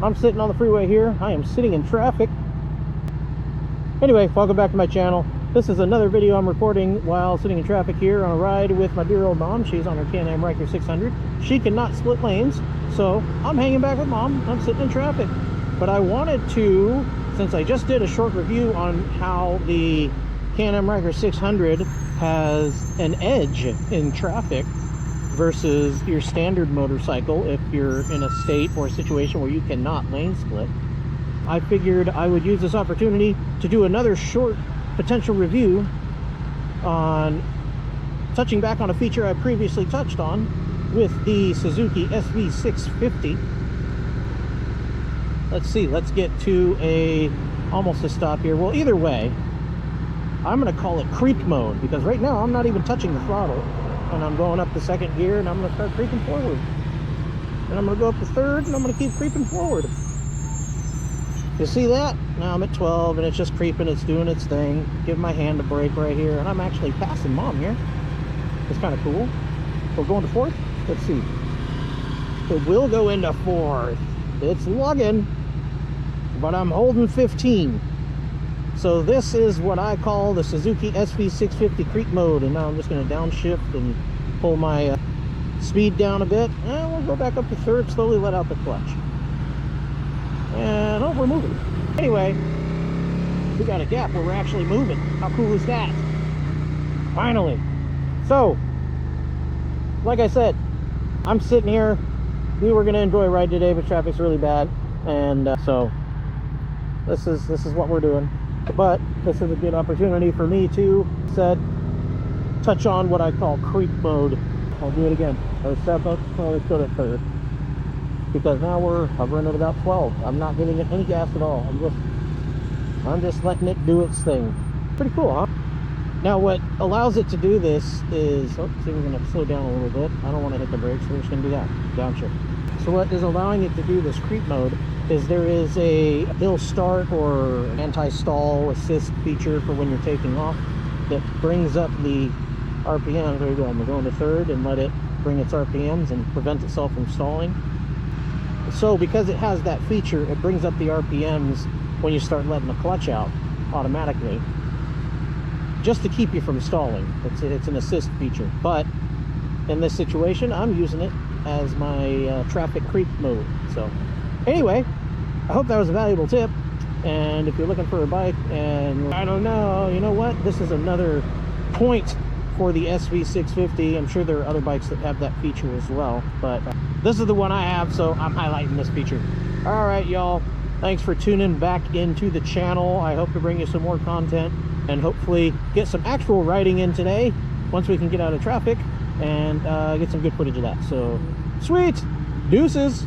I'm sitting on the freeway here. I am sitting in traffic. Anyway, welcome back to my channel. This is another video I'm recording while sitting in traffic here on a ride with my dear old mom. She's on her Can-Am Riker 600. She cannot split lanes, so I'm hanging back with mom. I'm sitting in traffic. But I wanted to, since I just did a short review on how the Can-Am Riker 600 has an edge in traffic versus your standard motorcycle if you're in a state or a situation where you cannot lane split, I figured I would use this opportunity to do another short potential review on touching back on a feature I previously touched on with the Suzuki SV650. Let's see, let's get to almost a stop here. Well, either way, I'm going to call it creep mode, because right now I'm not even touching the throttle, and I'm going up to second gear, and I'm going to start creeping forward, and I'm going to go up to third, and I'm going to keep creeping forward. You see that? Now I'm at 12 and it's just creeping, it's doing its thing. Give my hand a break right here, and I'm actually passing mom here. It's kind of cool. We're going to fourth. Let's see. It will go into fourth. It's lugging, but I'm holding 15. So this is what I call the Suzuki SV650 creep mode, and now I'm just going to downshift and pull my speed down a bit, and we'll go back up to third, slowly let out the clutch. And oh, we're moving. Anyway, we got a gap where we're actually moving. How cool is that? Finally. So, like I said, I'm sitting here. We were going to enjoy a ride today, but traffic's really bad, and so this is what we're doing. But this is a good opportunity for me to touch on what I call creep mode. I'll do it again. Let's step up. Let's go to third. Because now we're hovering at about 12. I'm not giving it any gas at all. I'm just letting it do its thing. Pretty cool, huh? Now what allows it to do this is, see, we're going to slow down a little bit. I don't want to hit the brakes, so we're just going to do that. Downshift. So what is allowing it to do this creep mode is there is a hill start or anti-stall assist feature for when you're taking off that brings up the RPM. There you go. I'm going to third and let it bring its RPMs and prevent itself from stalling. So because it has that feature, it brings up the RPMs when you start letting the clutch out automatically, just to keep you from stalling. It's an assist feature. But in this situation, I'm using it as my traffic creep mode. So anyway, I hope that was a valuable tip. And if you're looking for a bike and I don't know, you know what? This is another point for the SV650. I'm sure there are other bikes that have that feature as well, but this is the one I have, so I'm highlighting this feature. All right, y'all, thanks for tuning back into the channel. I hope to bring you some more content and hopefully get some actual riding in today once we can get out of traffic and get some good footage of that. So sweet, deuces.